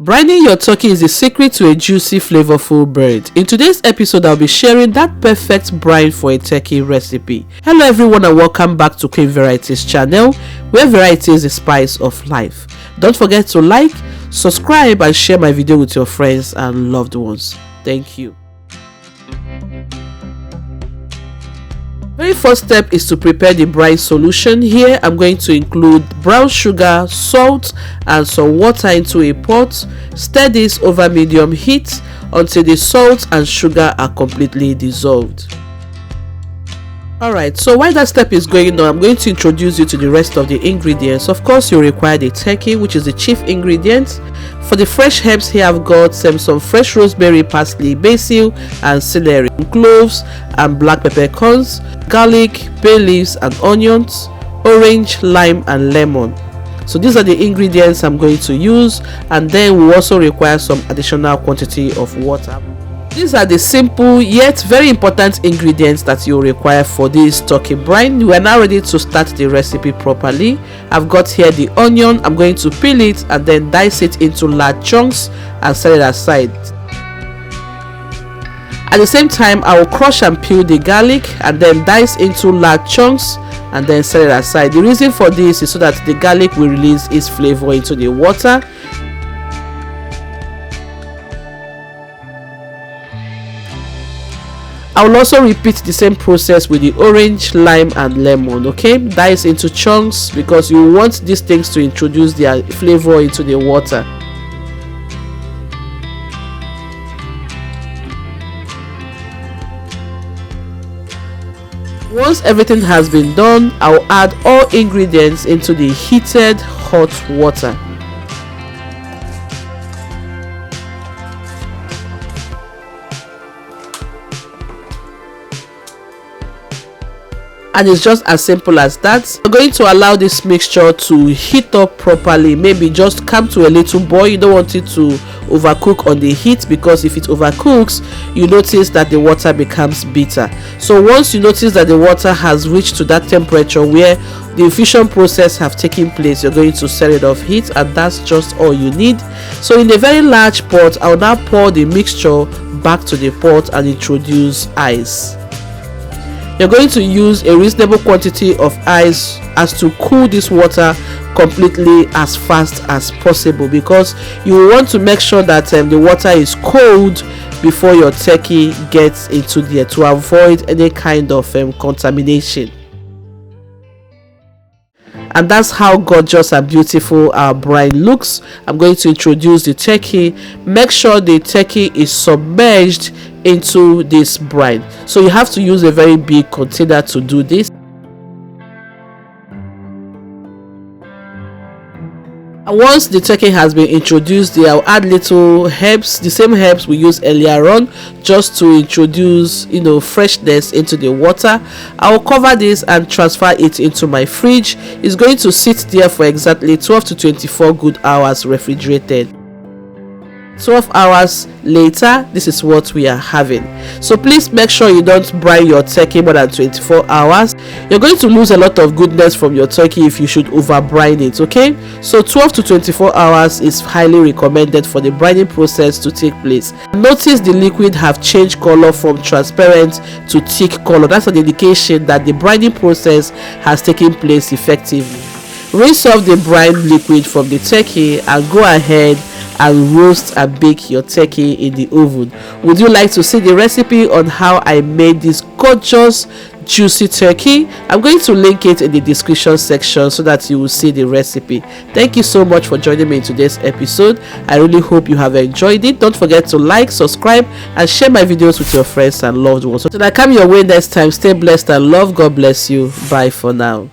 Brining your turkey is the secret to a juicy, flavorful bird. In today's episode, I'll be sharing that perfect brine for a turkey recipe. Hello everyone and welcome back to Queenvarieties channel, where variety is the spice of life. Don't forget to like, subscribe and share my video with your friends and loved ones. Thank you. Very first step is to prepare the brine solution. Here I'm going to include brown sugar, salt and some water into a pot. Stir this over medium heat until the salt and sugar are completely dissolved. Alright, so while that step is going on, I'm going to introduce you to the rest of the ingredients. Of course, you require the turkey, which is the chief ingredient. For the fresh herbs here, I've got some fresh rosemary, parsley, basil and celery, cloves and black peppercorns, garlic, bay leaves and onions, orange, lime and lemon. So these are the ingredients I'm going to use, and then we also require some additional quantity of water. These are the simple yet very important ingredients that you require for this turkey brine. We are now ready to start the recipe properly. I've got here the onion. I'm going to peel it and then dice it into large chunks and set it aside. At the same time, I will crush and peel the garlic and then dice into large chunks and then set it aside. The reason for this is so that the garlic will release its flavor into the water. I will also repeat the same process with the orange, lime and lemon. Okay, dice into chunks because you want these things to introduce their flavor into the water. Once everything has been done, I'll add all ingredients into the heated hot water. And it's just as simple as that. We're going to allow this mixture to heat up properly. Maybe just come to a little boil. You don't want it to overcook on the heat, because if it overcooks, you notice that the water becomes bitter. So once you notice that the water has reached to that temperature where the infusion process have taken place, you're going to set it off heat, and that's just all you need. So in a very large pot, I'll now pour the mixture back to the pot and introduce ice. You're going to use a reasonable quantity of ice as to cool this water completely as fast as possible, because you want to make sure that the water is cold before your turkey gets into there to avoid any kind of contamination. And that's how gorgeous and beautiful our brine looks. I'm going to introduce the turkey. Make sure the turkey is submerged into this brine. So you have to use a very big container to do this. And once the turkey has been introduced there, I'll add little herbs, the same herbs we used earlier on, just to introduce freshness into the water. I'll cover this and transfer it into my fridge. It's going to sit there for exactly 12 to 24 good hours refrigerated. 12 hours later, this is what we are having. So please make sure you don't brine your turkey more than 24 hours. You're going to lose a lot of goodness from your turkey if you should over brine it. Okay, so 12 to 24 hours is highly recommended for the brining process to take place. Notice the liquid have changed color from transparent to thick color. That's an indication that the brining process has taken place effectively. Rinse off the brine liquid from the turkey and go ahead and roast and bake your turkey in the oven. Would you like to see the recipe on how I made this gorgeous juicy turkey? I'm going to link it in the description section so that you will see the recipe. Thank you so much for joining me in today's episode. I really hope you have enjoyed it. Don't forget to like, subscribe and share my videos with your friends and loved ones. So that I come your way next time, stay blessed and love. God bless you. Bye for now.